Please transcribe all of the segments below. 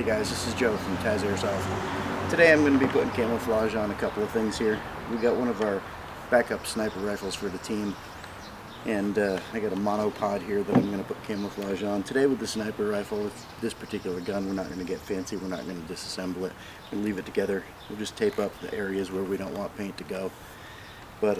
guys, this is Joe from TAS Airsoft. Today I'm going to be putting camouflage on a couple of things here. We got one of our backup sniper rifles for the team, and I got a monopod here that I'm going to put camouflage on. Today with the sniper rifle, with this particular gun, we're not going to get fancy, we're not going to disassemble it. We'll leave it together. We'll just tape up the areas where we don't want paint to go. But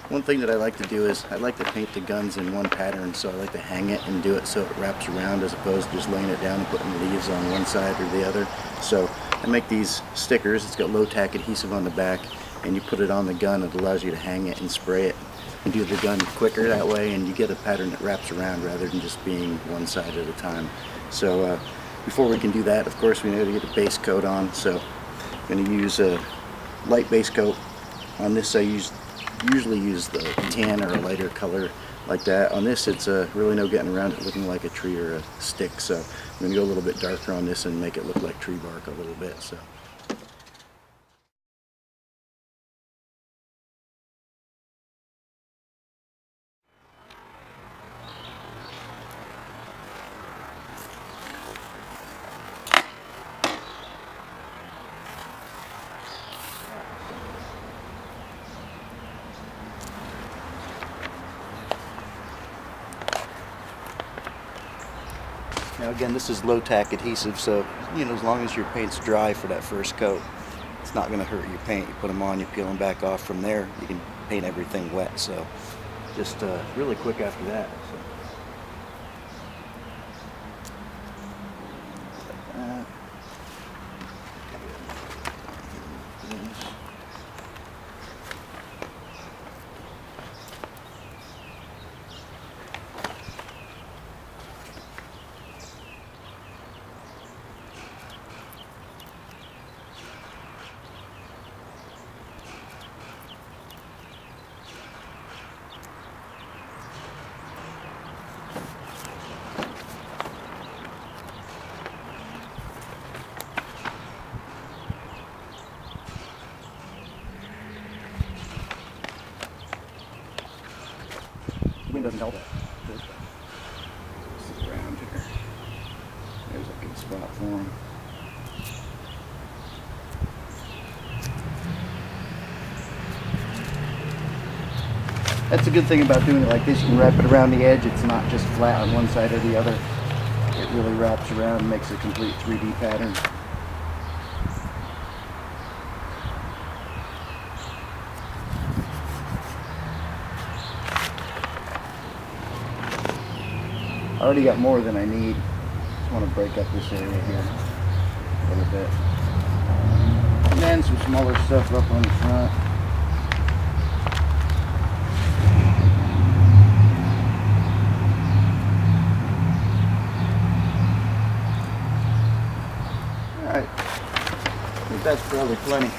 one thing that I like to do is I like to paint the guns in one pattern, so I like to hang it and do it so it wraps around as opposed to just laying it down and putting leaves on one side or the other. So I make these stickers. It's got low tack adhesive on the back, and you put it on the gun. It allows you to hang it and spray it and do the gun quicker that way, and you get a pattern that wraps around rather than just being one side at a time. So before we can do that, of course, we need to get a base coat on. So I'm going to use a light base coat. On this I usually use the tan or a lighter color like that. On this, it's really no getting around it looking like a tree or a stick, so I'm going to go a little bit darker on this and make it look like tree bark a little bit. So now again, this is low tack adhesive, so as long as your paint's dry for that first coat, it's not going to hurt your paint. You put them on, you peel them back off. From there, you can paint everything wet. So just really quick after that. So. Wind doesn't help it. Sit around here. There's a good spot for him. That's a good thing about doing it like this. You can wrap it around the edge. It's not just flat on one side or the other. It really wraps around and makes a complete 3D pattern. I already got more than I need. Just want to break up this area here a little bit. And then some smaller stuff up on the front. Alright. I think that's probably plenty.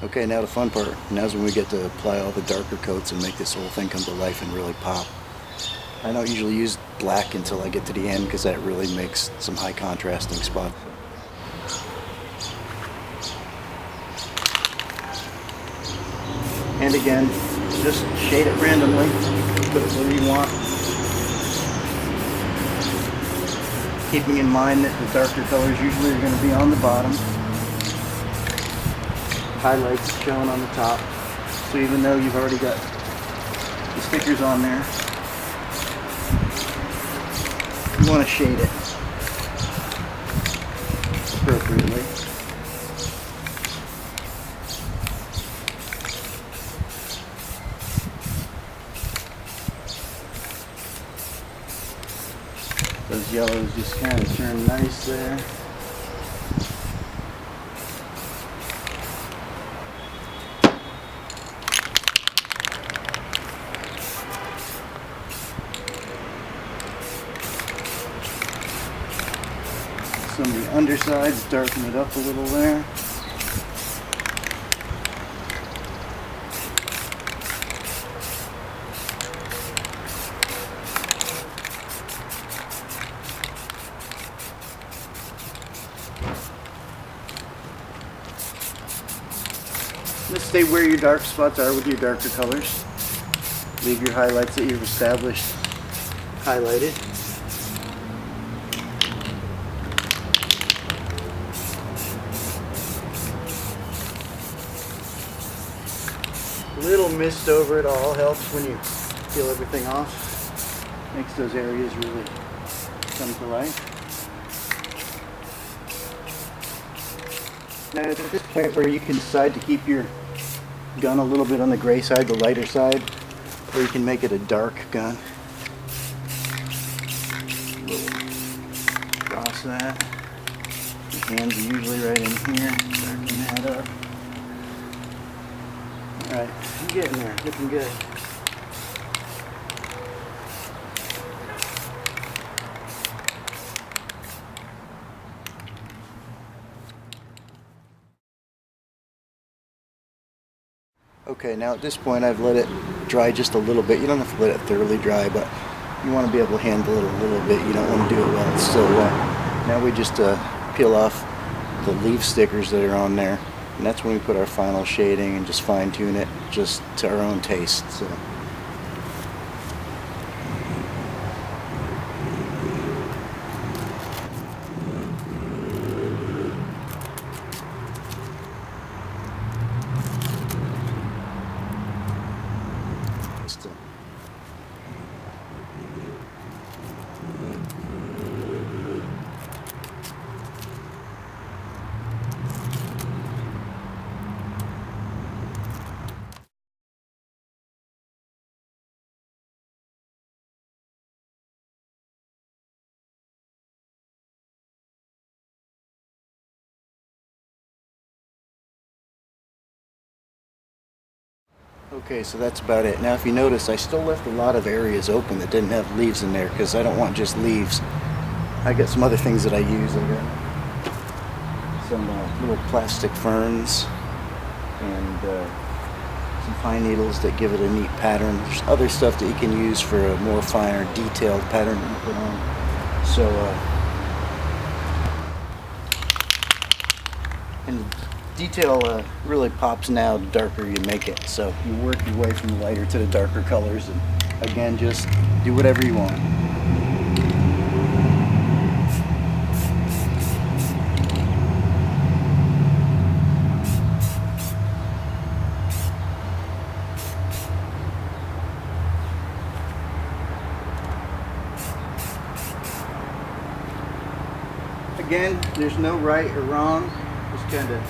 Okay, now the fun part. Now's when we get to apply all the darker coats and make this whole thing come to life and really pop. I don't usually use black until I get to the end because that really makes some high contrasting spots. And again, just shade it randomly, put it where you want. Keeping in mind that the darker colors usually are going to be on the bottom. Highlights shown on the top, so even though you've already got the stickers on there, you want to shade it appropriately. Those yellows just kind of turn nice there. Some of the undersides, darken it up a little there. Just stay where your dark spots are with your darker colors. Leave your highlights that you've established highlighted. Little mist over it all helps when you peel everything off. Makes those areas really come to life. Now at this point where you can decide to keep your gun a little bit on the gray side, the lighter side, or you can make it a dark gun. Cross that. Your hands are usually right in here. Darken that up. Alright, I'm getting there. Looking good. Okay, now at this point I've let it dry just a little bit. You don't have to let it thoroughly dry, but you want to be able to handle it a little bit. You don't want to do it while it's still wet. Now we just peel off the leaf stickers that are on there, and that's when we put our final shading and just fine tune it just to our own taste. So. Okay, so that's about it. Now if you notice, I still left a lot of areas open that didn't have leaves in there because I don't want just leaves. I got some other things that I use. I got some little plastic ferns and some pine needles that give it a neat pattern. There's other stuff that you can use for a more finer, detailed pattern to put on. So, and detail really pops now the darker you make it. So you work your way from the lighter to the darker colors, and again, just do whatever you want. Again, there's no right or wrong. Just kind of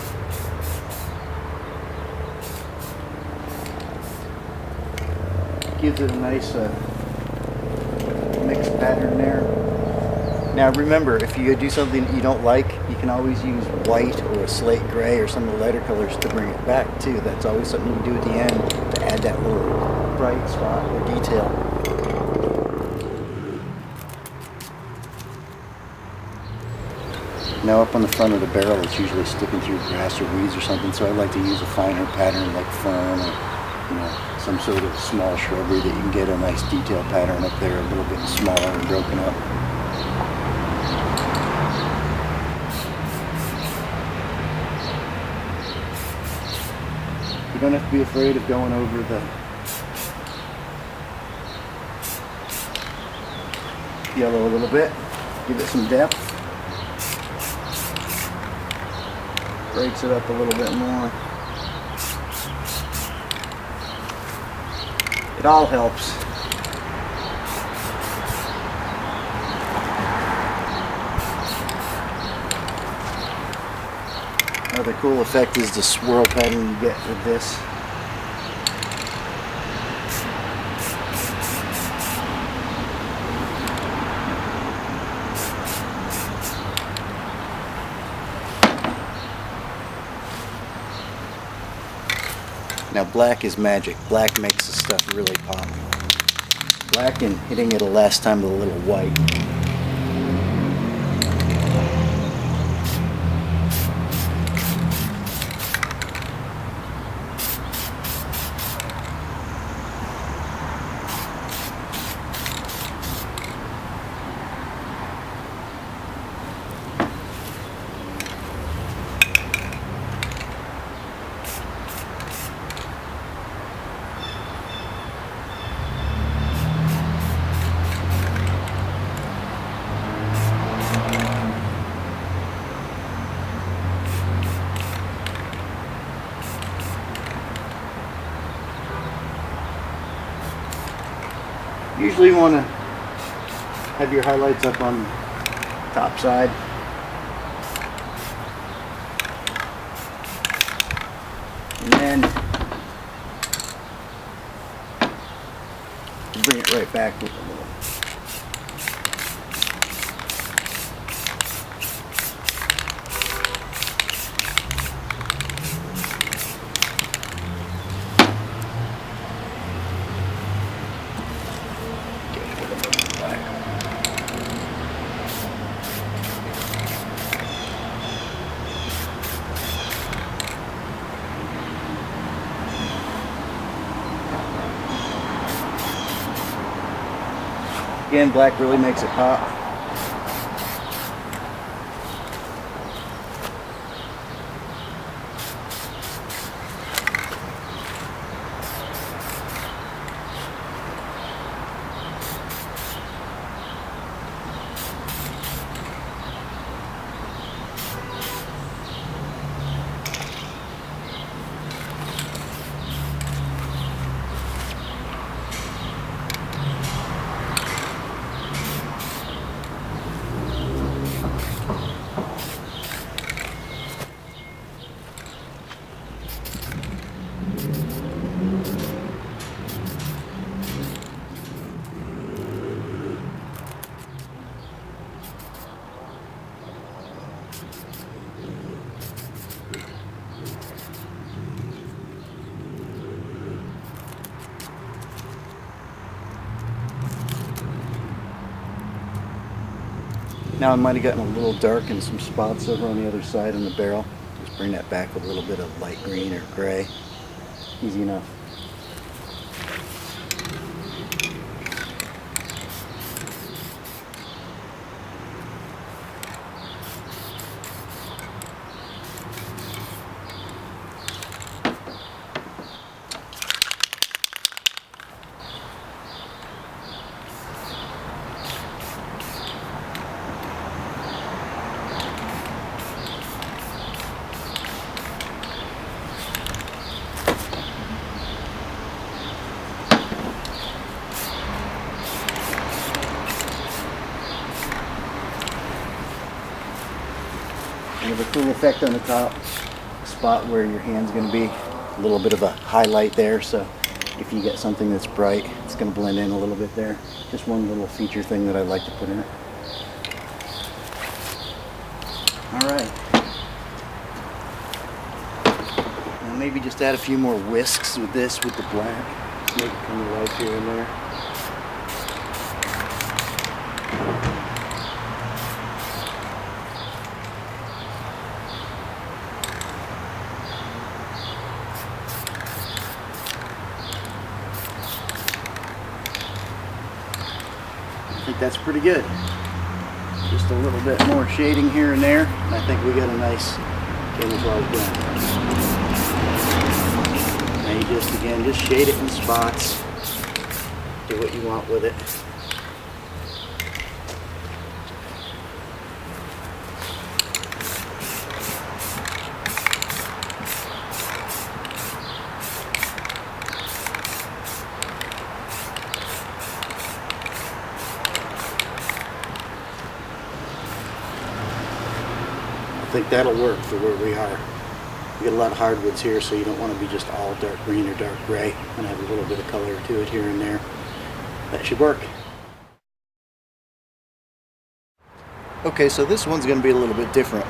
gives it a nice mixed pattern there. Now remember, if you do something that you don't like, you can always use white or a slate gray or some of the lighter colors to bring it back too. That's always something you can do at the end to add that little bright spot or detail. Now up on the front of the barrel, it's usually sticking through grass or weeds or something, so I like to use a finer pattern like fern or some sort of small shrubbery that you can get a nice detail pattern up there, a little bit smaller and broken up. You don't have to be afraid of going over the yellow a little bit. Give it some depth. Breaks it up a little bit more. It all helps. Another cool effect is the swirl pattern you get with this. Now black is magic. Black makes the stuff really pop. Black and hitting it a last time with a little white. Usually you want to have your highlights up on the top side. And then bring it right back with a little. Again, black really makes it pop. Now I might have gotten a little dark in some spots over on the other side on the barrel. Just bring that back with a little bit of light green or gray. Easy enough. And with a cool effect on the top spot where your hand's going to be, a little bit of a highlight there, so if you get something that's bright, it's going to blend in a little bit there. Just one little feature thing that I like to put in it. Alright. Now maybe just add a few more whisks with this, with the black. Make it come to life here and there. I think that's pretty good. Just a little bit more shading here and there, and I think we got a nice camouflage blend. Now you just shade it in spots. Do what you want with it. I think that'll work for where we are. We get a lot of hardwoods here, so you don't want to be just all dark green or dark gray, and have a little bit of color to it here and there. That should work. Okay, so this one's going to be a little bit different.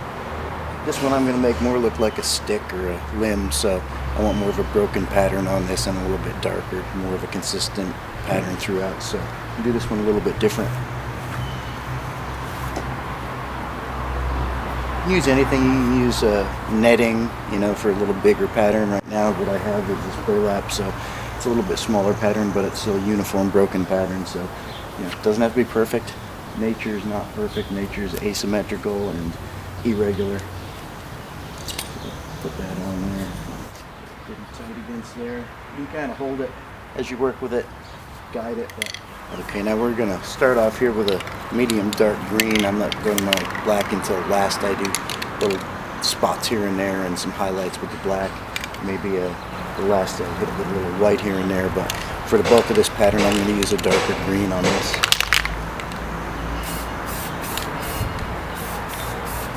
This one I'm going to make more look like a stick or a limb, so I want more of a broken pattern on this and a little bit darker, more of a consistent pattern throughout. So I'll do this one a little bit different. Use anything. You can use netting, you know, for a little bigger pattern. Right now what I have is this burlap, so it's a little bit smaller pattern, but it's still a uniform broken pattern, so you know, it doesn't have to be perfect. Nature is not perfect. Nature is asymmetrical and irregular. So put that on there. Get it tight against there. You can kind of hold it as you work with it, guide it. Okay, now we're going to start off here with a medium dark green. I'm not going to my black until last. I do little spots here and there and some highlights with the black. Maybe the last a little white here and there, but For the bulk of this pattern, I'm going to use a darker green on this.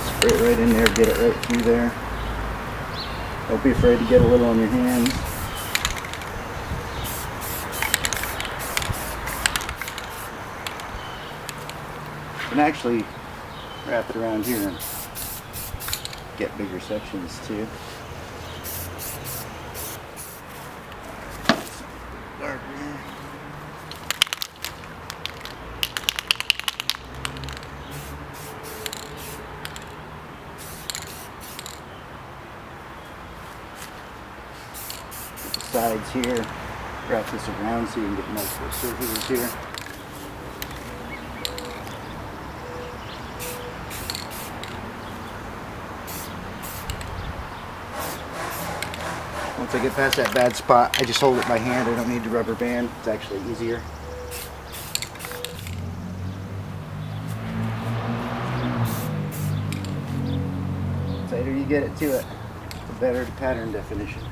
Spray it right in there, get it right through there. Don't be afraid to get a little on your hands. You can actually wrap it around here and get bigger sections too. Darker. The sides here, wrap this around so you can get multiple surfaces here. Once I get past that bad spot, I just hold it by hand. I don't need the rubber band. It's actually easier. The tighter you get it to it, the better the pattern definition.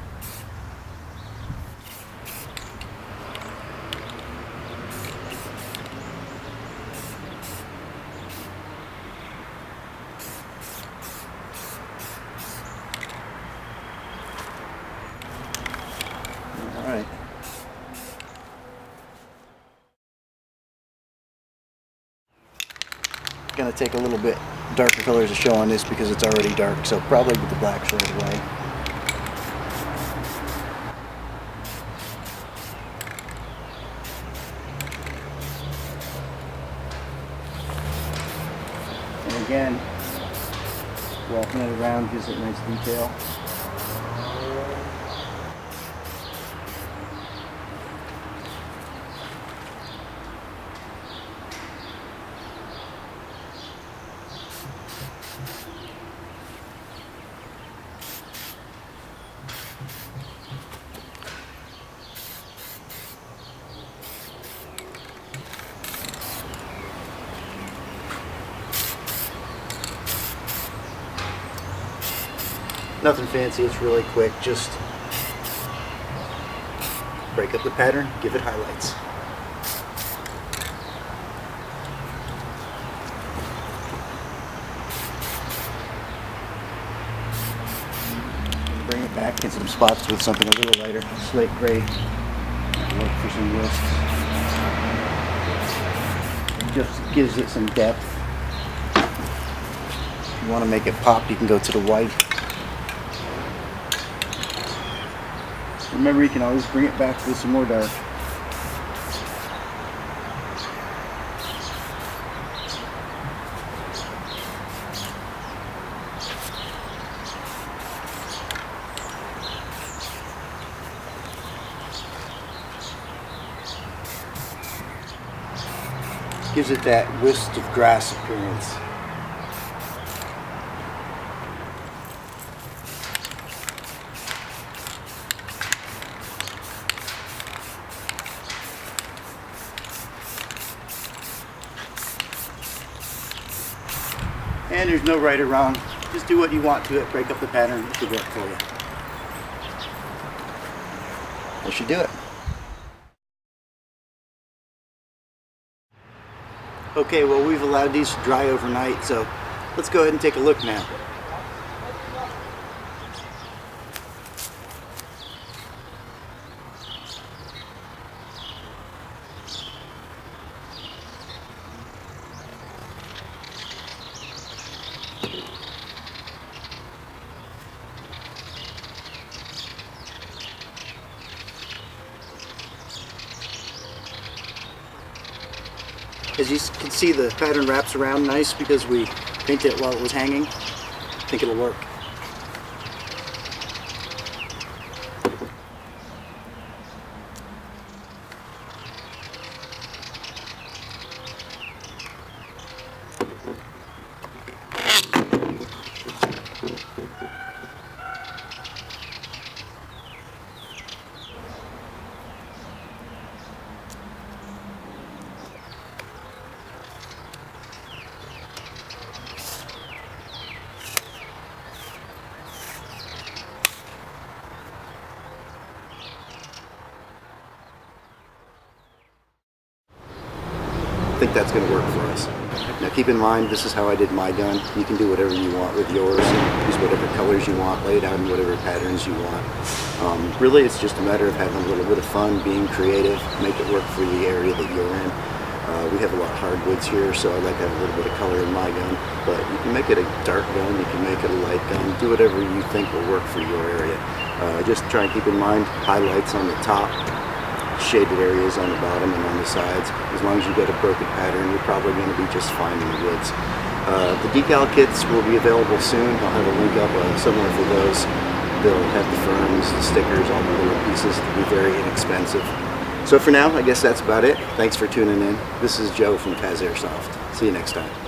Alright. Gonna take a little bit darker colors to show on this because it's already dark, so probably with the blacks right away. And again, wrapping it around gives it nice detail. Nothing fancy, it's really quick. Just break up the pattern, give it highlights. Bring it back in some spots with something a little lighter, slate gray. Look for some lists. Just gives it some depth. If you want to make it pop, you can go to the white. Remember, you can always bring it back with some more dark. Gives it that wisp of grass appearance. And there's no right or wrong. Just do what you want to it, break up the pattern, it should work for you. That should do it. Okay, well, we've allowed these to dry overnight, so let's go ahead and take a look now. As you can see, the pattern wraps around nice because we painted it while it was hanging. I think it'll work. that's going to work for us. Now keep in mind, this is how I did my gun. You can do whatever you want with yours. Use whatever colors you want, lay it out in whatever patterns you want. Really, it's just a matter of having a little bit of fun, being creative, make it work for the area that you're in. We have a lot of hardwoods here, so I like to have a little bit of color in my gun. But you can make it a dark gun, you can make it a light gun, do whatever you think will work for your area. Just try and keep in mind highlights on the top, shaded areas on the bottom and on the sides. As long as you get a broken pattern, you're probably going to be just fine in the woods. The decal kits will be available soon. I'll have a link up somewhere for those. They'll have the firms, the stickers, all the little pieces. It'll be very inexpensive. So for now, I guess that's about it. Thanks for tuning in. This is Joe from TAS Airsoft. See you next time.